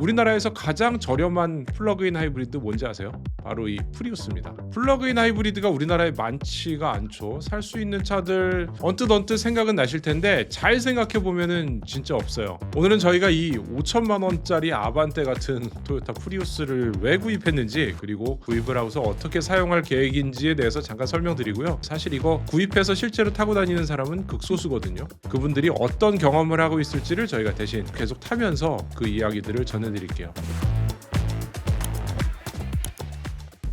우리나라에서 가장 저렴한 플러그인 하이브리드 뭔지 아세요? 바로 이 프리우스입니다. 플러그인 하이브리드가 우리나라에 많지가 않죠. 살 수 있는 차들 언뜻 생각은 나실 텐데 잘 생각해 보면은 진짜 없어요. 오늘은 저희가 이 5천만 원짜리 아반떼 같은 토요타 프리우스를 왜 구입했는지, 그리고 구입을 하고서 어떻게 사용할 계획인지에 대해서 잠깐 설명드리고요. 사실 이거 구입해서 실제로 타고 다니는 사람은 극소수거든요. 그분들이 어떤 경험을 하고 있을지를 저희가 대신 계속 타면서 그 이야기들을 전해드릴게요.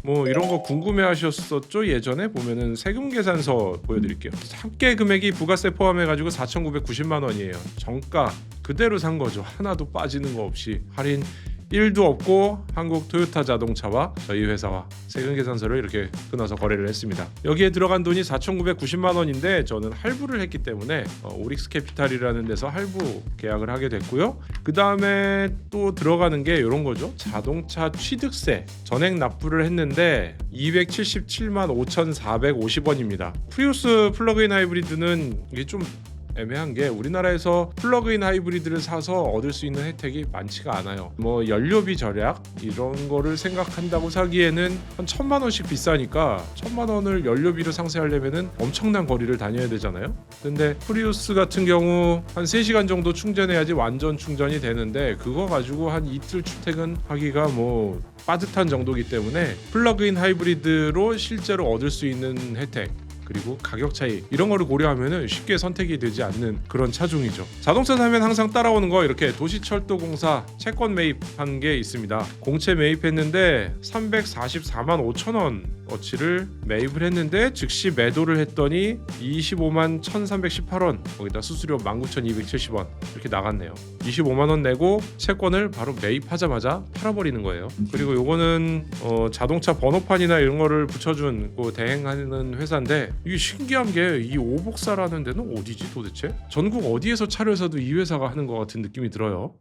뭐 이런 거 궁금해하셨었죠? 예전에 보면은 세금 계산서 보여드릴게요. 합계 금액이 부가세 포함해가지고 4,990만 원이에요. 정가 그대로 산 거죠. 하나도 빠지는 거 없이 할인 1도 없고 한국 토요타 자동차와 저희 회사와 세금 계산서를 이렇게 끊어서 거래를 했습니다. 여기에 들어간 돈이 4,990만 원인데 저는 할부를 했기 때문에 오릭스 캐피탈이라는 데서 할부 계약을 하게 됐고요. 그 다음에 또 들어가는 게 이런 거죠. 자동차 취득세 전액 납부를 했는데 277만 5,450원입니다. 프리우스 플러그인 하이브리드는 이게 좀 애매한 게 우리나라에서 플러그인 하이브리드를 사서 얻을 수 있는 혜택이 많지가 않아요. 뭐 연료비 절약 이런 거를 생각한다고 사기에는 한 1,000만 원씩 비싸니까 1,000만 원을 연료비로 상쇄하려면은 엄청난 거리를 다녀야 되잖아요. 근데 프리우스 같은 경우 한 3시간 정도 충전해야지 완전 충전이 되는데 그거 가지고 한 이틀 출퇴근하기가 뭐 빠듯한 정도이기 때문에 플러그인 하이브리드로 실제로 얻을 수 있는 혜택 그리고 가격 차이 이런 거를 고려하면은 쉽게 선택이 되지 않는 그런 차종이죠. 자동차 사면 항상 따라오는 거 이렇게 도시철도공사 채권 매입한 게 있습니다. 공채 매입했는데 344만 5천 원 어치를 매입을 했는데 즉시 매도를 했더니 25만 1,318원 거기다 수수료 19,270원 이렇게 나갔네요. 25만 원 내고 채권을 바로 매입하자마자 팔아버리는 거예요. 그리고 요거는 자동차 번호판이나 이런 거를 붙여준 대행하는 회사인데 이게 신기한 게 이 오복사라는 데는 어디지 도대체? 전국 어디에서 차를 사도 이 회사가 하는 것 같은 느낌이 들어요.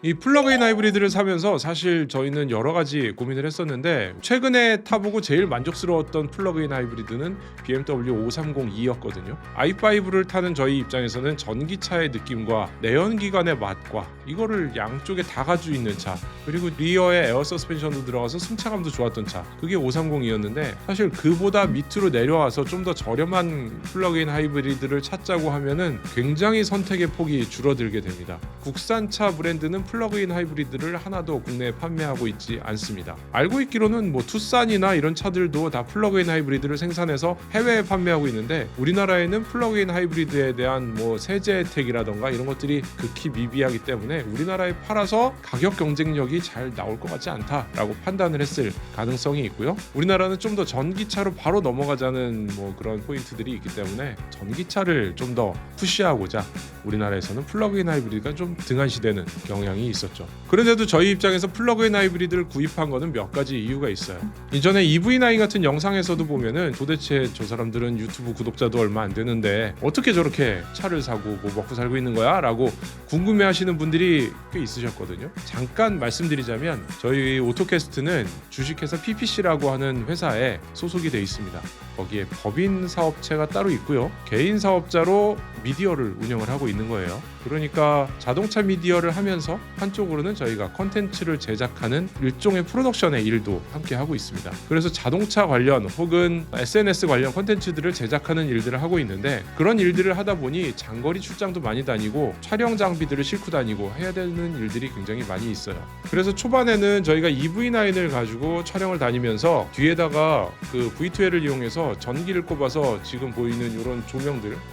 이 플러그인 하이브리드를 사면서 사실 저희는 여러 가지 고민을 했었는데 최근에 타보고 제일 만족스러웠던 플러그인 하이브리드는 BMW 530e였거든요. i5를 타는 저희 입장에서는 전기차의 느낌과 내연기관의 맛과 이거를 양쪽에 다 가지고 있는 차, 그리고 리어에 에어 서스펜션도 들어가서 승차감도 좋았던 차, 그게 530이었는데 사실 그보다 밑으로 내려와서 좀 더 저렴한 플러그인 하이브리드를 찾자고 하면은 굉장히 선택의 폭이 줄어들게 됩니다. 국산차 브랜드는 플러그인 하이브리드를 하나도 국내에 판매하고 있지 않습니다. 알고 있기로는 뭐 투싼이나 이런 차들도 다 플러그인 하이브리드를 생산해서 해외에 판매하고 있는데 우리나라에는 플러그인 하이브리드에 대한 뭐 세제 혜택이라던가 이런 것들이 극히 미비하기 때문에 우리나라에 팔아서 가격 경쟁력이 잘 나올 것 같지 않다라고 판단을 했을 가능성이 있고요. 우리나라는 좀 더 전기차로 바로 넘어가자는 뭐 그런 포인트들이 있기 때문에 전기차를 좀 더 푸시하고자 우리나라에서는 플러그인 하이브리드가 좀 등한시되는 경향이 있었죠. 그런데도 저희 입장에서 플러그인 하이브리드를 구입한 거는 몇 가지 이유가 있어요. 이전에 EV9 같은 영상에서도 보면은 도대체 저 사람들은 유튜브 구독자도 얼마 안 되는데 어떻게 저렇게 차를 사고 뭐 먹고 살고 있는 거야? 라고 궁금해하시는 분들이 꽤 있으셨거든요. 잠깐 말씀드리자면 저희 오토캐스트는 주식회사 PPC라고 하는 회사에 소속이 돼 있습니다. 거기에 법인 사업체가 따로 있고요. 개인 사업자로 미디어를 운영을 하고 있는 거예요. 그러니까 자동차 미디어를 하면서 한쪽으로는 저희가 컨텐츠를 제작하는 일종의 프로덕션의 일도 함께 하고 있습니다. 그래서 자동차 관련 혹은 SNS 관련 컨텐츠들을 제작하는 일들을 하고 있는데 그런 일들을 하다 보니 장거리 출장도 많이 다니고 촬영 장비들을 싣고 다니고 해야 되는 일들이 굉장히 많이 있어요. 그래서 초반에는 저희가 EV9을 가지고 촬영을 다니면서 뒤에다가 그 V2L을 이용해서 전기를 꼽아서 지금 보이는 이런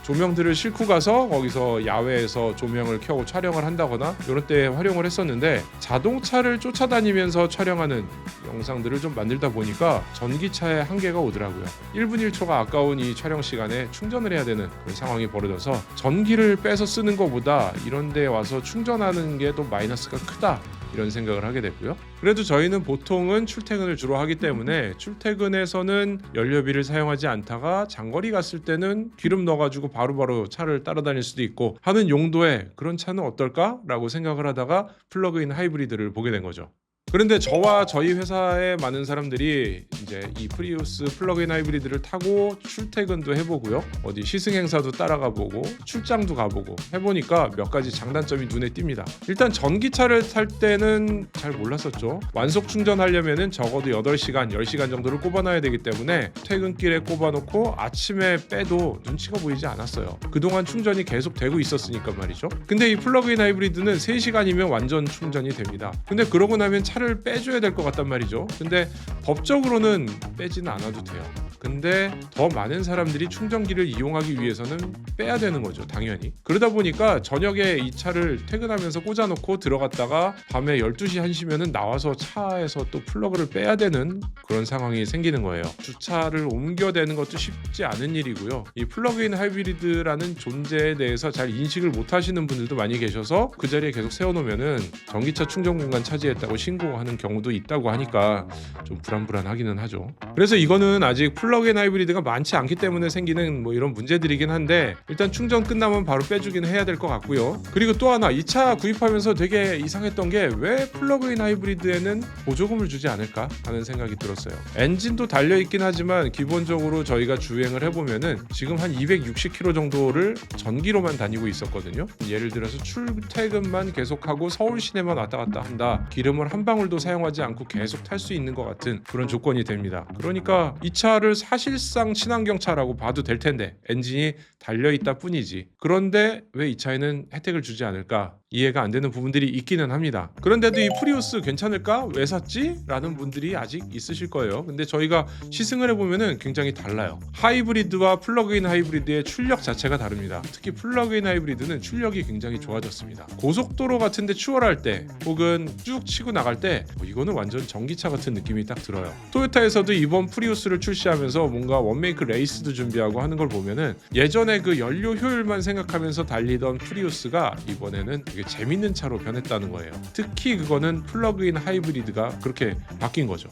조명들을 싣고 가서 거기서 야외에서 조명을 켜고 촬영을 한다거나 이런 때 활용을 했었는데 자동차를 쫓아다니면서 촬영하는 영상들을 좀 만들다 보니까 전기차에 한계가 오더라고요. 1분 1초가 아까운 이 촬영 시간에 충전을 해야 되는 그런 상황이 벌어져서 전기를 빼서 쓰는 것보다 이런 데 와서 충전하는 게 더 마이너스가 크다 이런 생각을 하게 됐고요. 그래도 저희는 보통은 출퇴근을 주로 하기 때문에 출퇴근에서는 연료비를 사용하지 않다가 장거리 갔을 때는 기름 넣어가지고 바로바로 차를 따라다닐 수도 있고 하는 용도의 그런 차는 어떨까? 라고 생각을 하다가 플러그인 하이브리드를 보게 된 거죠. 그런데 저와 저희 회사의 많은 사람들이 이제 이 프리우스 플러그인 하이브리드를 타고 출퇴근도 해보고요, 어디 시승 행사도 따라가 보고 출장도 가보고 해보니까 몇 가지 장단점이 눈에 띕니다. 일단 전기차를 탈 때는 잘 몰랐었죠. 완속 충전하려면은 적어도 8시간, 10시간 정도를 꼽아놔야 되기 때문에 퇴근길에 꼽아놓고 아침에 빼도 눈치가 보이지 않았어요. 그동안 충전이 계속 되고 있었으니까 말이죠. 근데 이 플러그인 하이브리드는 3시간이면 완전 충전이 됩니다. 근데 그러고 나면 차를 빼줘야 될 것 같단 말이죠. 근데 법적으로는 빼지는 않아도 돼요. 근데 더 많은 사람들이 충전기를 이용하기 위해서는 빼야 되는 거죠, 당연히. 그러다 보니까 저녁에 이 차를 퇴근하면서 꽂아놓고 들어갔다가 밤에 12시 1시면은 나와서 차에서 또 플러그를 빼야 되는 그런 상황이 생기는 거예요. 주차를 옮겨대는 것도 쉽지 않은 일이고요. 이 플러그인 하이브리드라는 존재에 대해서 잘 인식을 못 하시는 분들도 많이 계셔서 그 자리에 계속 세워놓으면은 전기차 충전 공간 차지했다고 신고하는 경우도 있다고 하니까 좀 불안불안하기는 하죠. 그래서 이거는 아직 플러그인 하이브리드가 많지 않기 때문에 생기는 뭐 이런 문제들이긴 한데, 일단 충전 끝나면 바로 빼주긴 해야 될 것 같고요. 그리고 또 하나, 이 차 구입하면서 되게 이상했던 게 왜 플러그인 하이브리드에는 보조금을 주지 않을까 하는 생각이 들었어요. 엔진도 달려있긴 하지만 기본적으로 저희가 주행을 해보면은 지금 한 260km 정도를 전기로만 다니고 있었거든요. 예를 들어서 출퇴근만 계속하고 서울 시내만 왔다 갔다 한다, 기름을 한 방울도 사용하지 않고 계속 탈 수 있는 것 같은 그런 조건이 됩니다. 그러니까 이 차를 사실상 친환경차라고 봐도 될 텐데 엔진이 달려있다 뿐이지, 그런데 왜 이 차에는 혜택을 주지 않을까, 이해가 안 되는 부분들이 있기는 합니다. 그런데도 이 프리우스 괜찮을까? 왜 샀지? 라는 분들이 아직 있으실 거예요. 근데 저희가 시승을 해보면은 굉장히 달라요. 하이브리드와 플러그인 하이브리드의 출력 자체가 다릅니다. 특히 플러그인 하이브리드는 출력이 굉장히 좋아졌습니다. 고속도로 같은데 추월할 때 혹은 쭉 치고 나갈 때 이거는 완전 전기차 같은 느낌이 딱 들어요. 토요타에서도 이번 프리우스를 출시하면서 뭔가 원메이크 레이스도 준비하고 하는 걸 보면은 예전에 그 연료 효율만 생각하면서 달리던 프리우스가 이번에는 되게 재밌는 차로 변했다는 거예요. 특히 그거는 플러그인 하이브리드가 그렇게 바뀐 거죠.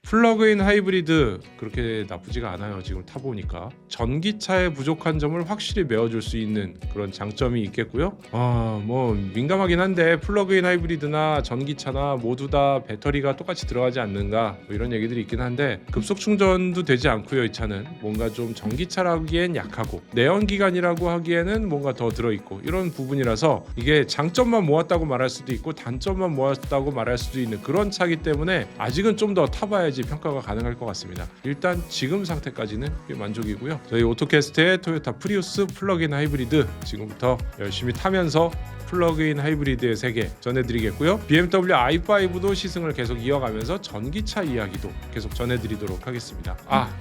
플러그인 하이브리드 그렇게 나쁘지가 않아요. 지금 타보니까 전기차의 부족한 점을 확실히 메워줄 수 있는 그런 장점이 있겠고요. 뭐 민감하긴 한데 플러그인 하이브리드나 전기차나 모두 다 배터리가 똑같이 들어가지 않는가, 뭐 이런 얘기들이 있긴 한데 급속 충전도 되지 않고요. 이 차는 뭔가 좀 전기차라기엔 약하고 내연기관이라고 하기에는 뭔가 더 들어있고 이런 부분이라서 이게 장점만 모았다고 말할 수도 있고 단점만 모았다고 말할 수도 있는 그런 차이기 때문에 아직은 좀 더 타봐야지 평가가 가능할 것 같습니다. 일단 지금 상태까지는 꽤 만족이고요. 저희 오토캐스트의 토요타 프리우스 플러그인 하이브리드 지금부터 열심히 타면서 플러그인 하이브리드의 세계 전해드리겠고요. BMW i5도 시승을 계속 이어가면서 전기차 이야기도 계속 전해드리도록 하겠습니다.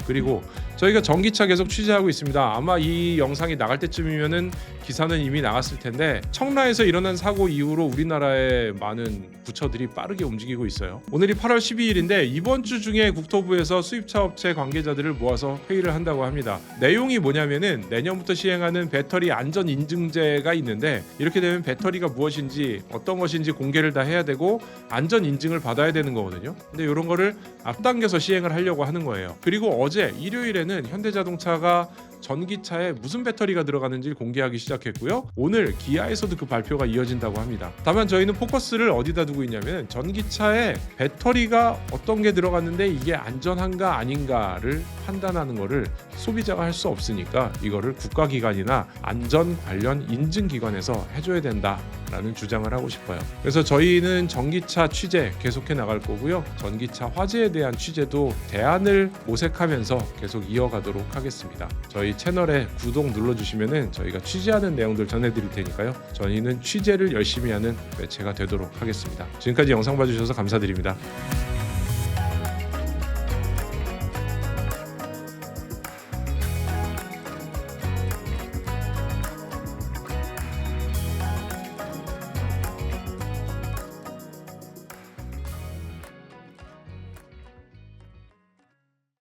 그리고 저희가 전기차 계속 취재하고 있습니다. 아마 이 영상이 나갈 때쯤이면은 기사는 이미 나갔을 텐데, 청라에서 일어난 사고 이후로 우리나라의 많은 부처들이 빠르게 움직이고 있어요. 오늘이 8월 12일인데 이번 주 중에 국토부에서 수입차 업체 관계자들을 모아서 회의를 한다고 합니다. 내용이 뭐냐면은 내년부터 시행하는 배터리 안전 인증제가 있는데, 이렇게 되면 배터리가 무엇인지 어떤 것인지 공개를 다 해야 되고 안전 인증을 받아야 되는 거거든요. 근데 이런 거를 앞당겨서 시행을 하려고 하는 거예요. 그리고 어제 일요일에는 현대자동차가 전기차에 무슨 배터리가 들어가는지 공개하기 시작했고요. 오늘 기아에서도 그 발표가 이어진다고 합니다. 다만 저희는 포커스를 어디다 두고 있냐면 전기차에 배터리가 어떤 게 들어갔는데 이게 안전한가 아닌가를 판단하는 거를 소비자가 할 수 없으니까 이거를 국가기관이나 안전 관련 인증기관에서 해줘야 된다라는 주장을 하고 싶어요. 그래서 저희는 전기차 취재 계속해 나갈 거고요. 전기차 화재에 대한 취재도 대안을 모색하면서 계속 이어가도록 하겠습니다. 저희 채널에 구독 눌러주시면은 저희가 취재하는 내용들 전해드릴 테니까요. 저희는 취재를 열심히 하는 매체가 되도록 하겠습니다. 지금까지 영상 봐주셔서 감사드립니다.